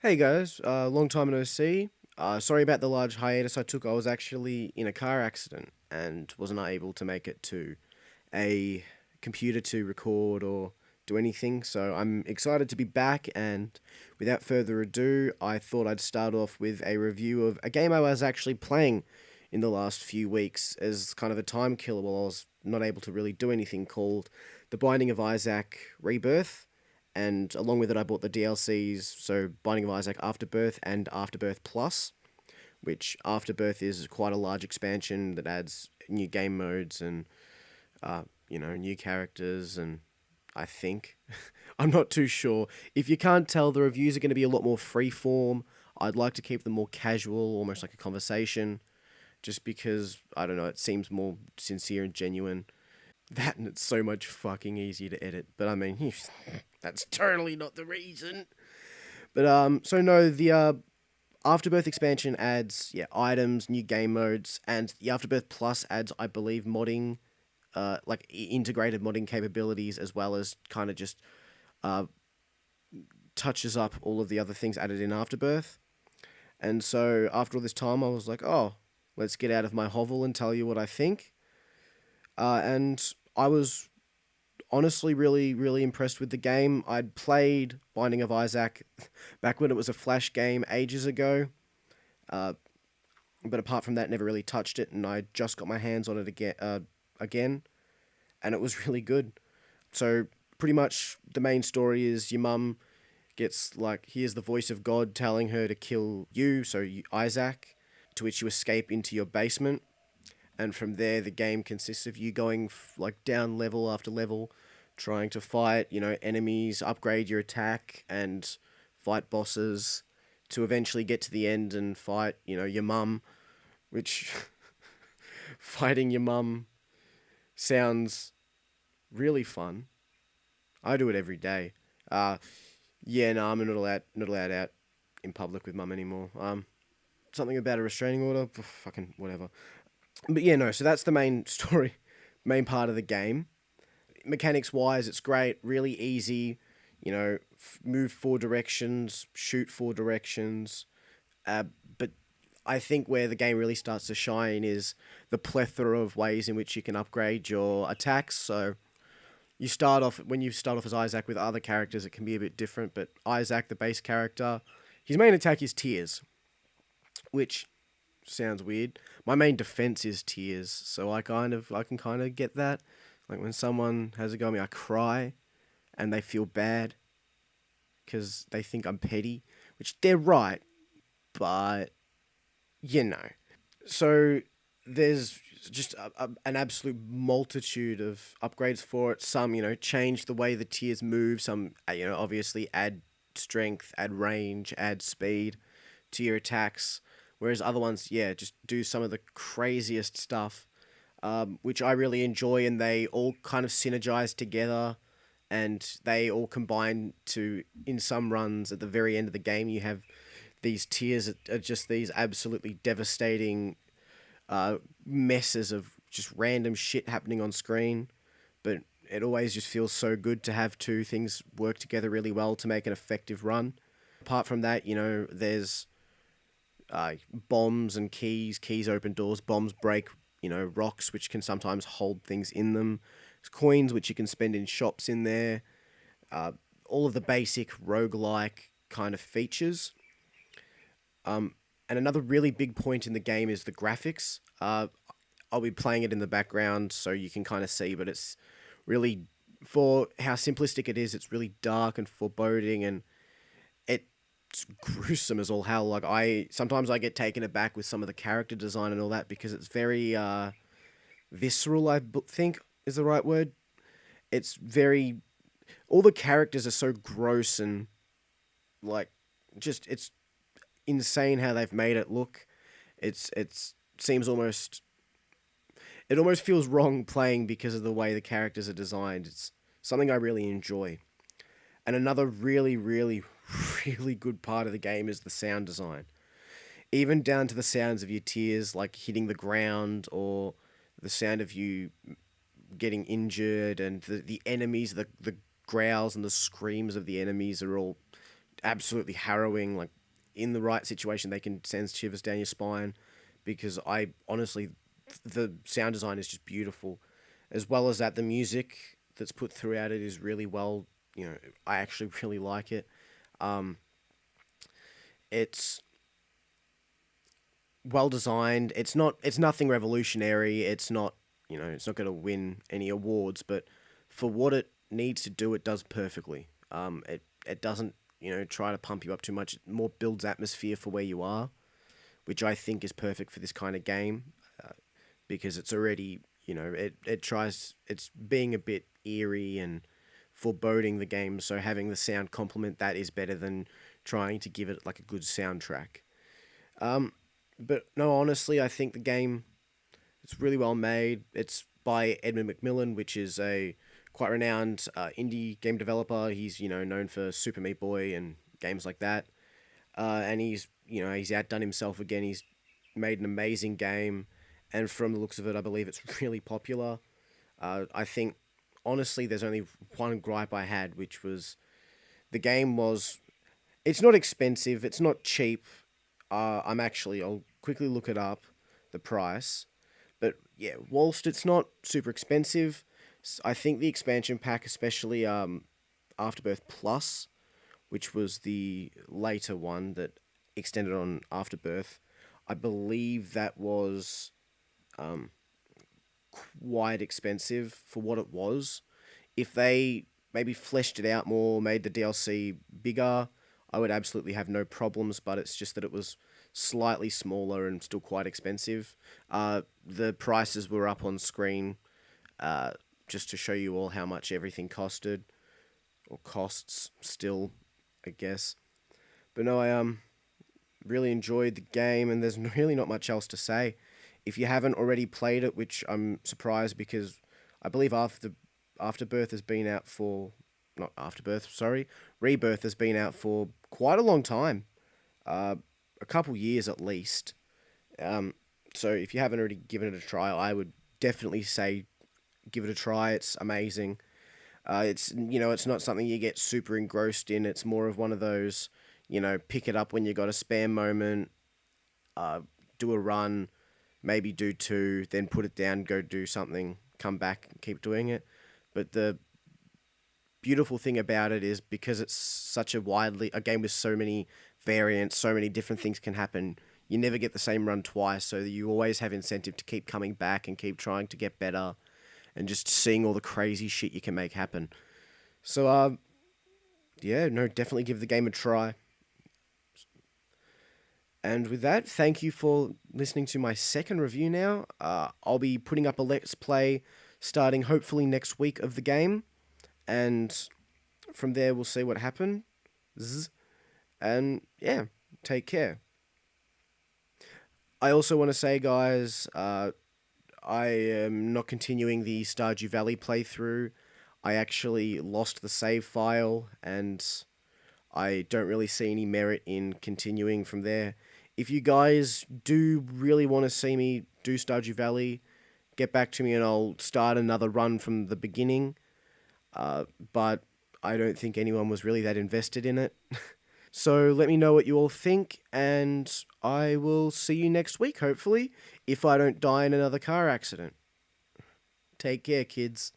Hey guys, long time no see. Sorry about the large hiatus I took. I was actually in a car accident and was not able to make it to a computer to record or do anything. So I'm excited to be back, and without further ado, I thought I'd start off with a review of a game I was actually playing in the last few weeks as kind of a time killer while I was not able to really do anything, called The Binding of Isaac Rebirth. And along with it, I bought the DLCs, so Binding of Isaac Afterbirth and Afterbirth Plus, which Afterbirth is quite a large expansion that adds new game modes and, new characters. And I think, I'm not too sure. If you can't tell, the reviews are going to be a lot more freeform. I'd like to keep them more casual, almost like a conversation, just because, I don't know, it seems more sincere and genuine. That, and it's so much fucking easier to edit. But I mean, that's totally not the reason. But so no, the Afterbirth expansion adds items, new game modes, and the Afterbirth Plus adds, I believe, modding, integrated modding capabilities, as well as kind of just uh touches up all of the other things added in Afterbirth. And so after all this time, I was like, oh, let's get out of my hovel and tell you what I think. And I was honestly really, really impressed with the game. I'd played Binding of Isaac back when it was a Flash game ages ago, uh, but apart from that, never really touched it, and I just got my hands on it again, and it was really good. So pretty much the main story is your mum gets, like, hears the voice of God telling her to kill you, Isaac, to which you escape into your basement. And from there, the game consists of you going down level after level, trying to fight, enemies, upgrade your attack, and fight bosses, to eventually get to the end and fight, your mum, which fighting your mum sounds really fun. I do it every day. No, I'm not allowed out in public with mum anymore. Something about a restraining order, fucking whatever. But yeah, no, so that's the main story, main part of the game. Mechanics wise, it's great, really easy, move four directions, shoot four directions. But I think where the game really starts to shine is the plethora of ways in which you can upgrade your attacks. So when you start off as Isaac with other characters, it can be a bit different, but Isaac, the base character, his main attack is tears, which sounds weird. My main defense is tears, so I can kind of get that. Like when someone has a go at me, I cry, and they feel bad because they think I'm petty, which they're right, but you know. So there's just an absolute multitude of upgrades for it. Some, change the way the tiers move. Some, obviously add strength, add range, add speed to your attacks. Whereas other ones, just do some of the craziest stuff, which I really enjoy, and they all kind of synergize together, and they all combine to, in some runs at the very end of the game, you have these tiers that are just these absolutely devastating messes of just random shit happening on screen. But it always just feels so good to have two things work together really well to make an effective run. Apart from that, there's bombs and keys. Keys open doors. Bombs break, rocks, which can sometimes hold things in them. There's coins, which you can spend in shops in there. All of the basic roguelike kind of features. And another really big point in the game is the graphics. I'll be playing it in the background so you can kind of see, but it's really, for how simplistic it is, it's really dark and foreboding, and it's gruesome as all hell. Like, sometimes I get taken aback with some of the character design and all that, because it's very visceral, I think is the right word. It's very, all the characters are so gross and it's insane how they've made it look. It seems almost, it almost feels wrong playing because of the way the characters are designed. It's something I really enjoy. And another really, really, really good part of the game is the sound design. Even down to the sounds of your tears, like hitting the ground, or the sound of you getting injured, and the enemies, the growls and the screams of the enemies are all absolutely harrowing. Like, in the right situation, they can send shivers down your spine, because I honestly, the sound design is just beautiful, as well as that the music that's put throughout it is really well. I actually really like it. Um, it's well designed. It's nothing revolutionary. It's not. It's not going to win any awards, but for what it needs to do, it does perfectly. It doesn't try to pump you up too much. It more builds atmosphere for where you are, which I think is perfect for this kind of game, because it's already it's being a bit eerie and foreboding the game. So having the sound complement that is better than trying to give it like a good soundtrack. But no, honestly, I think the game, it's really well made. It's by Edmund McMillan, which is a quite renowned indie game developer. He's known for Super Meat Boy and games like that. And he's outdone himself again. He's made an amazing game, and from the looks of it, I believe it's really popular. I think honestly, there's only one gripe I had, which was the game was. It's not expensive. It's not cheap. I'll quickly look it up, the price. But yeah, whilst it's not super expensive, I think the expansion pack, especially Afterbirth Plus, which was the later one that extended on Afterbirth, I believe that was quite expensive for what it was. If they maybe fleshed it out more, made the DLC bigger, I would absolutely have no problems, but it's just that it was slightly smaller and still quite expensive. The prices were up on screen, just to show you all how much everything costed, or costs still, I guess. But no, I really enjoyed the game, and there's really not much else to say. If you haven't already played it, which I'm surprised, because I believe Afterbirth has been out for... Not Afterbirth, sorry. Rebirth has been out for quite a long time. A couple years at least. So if you haven't already given it a try, I would definitely say give it a try. It's amazing. It's not something you get super engrossed in. It's more of one of those, pick it up when you got a spare moment, do a run, maybe do two, then put it down, go do something, come back, and keep doing it. But the beautiful thing about it is, because it's such a game with so many variants, so many different things can happen, you never get the same run twice, so you always have incentive to keep coming back and keep trying to get better, and just seeing all the crazy shit you can make happen. So, yeah, no, definitely give the game a try. And with that, thank you for listening to my second review now. I'll be putting up a Let's Play starting hopefully next week of the game, and from there we'll see what happens. And yeah, take care. I also want to say, guys, I am not continuing the Stardew Valley playthrough. I actually lost the save file, and I don't really see any merit in continuing from there. If you guys do really want to see me do Stardew Valley, get back to me and I'll start another run from the beginning. But I don't think anyone was really that invested in it. So let me know what you all think, and I will see you next week, hopefully, if I don't die in another car accident. Take care, kids.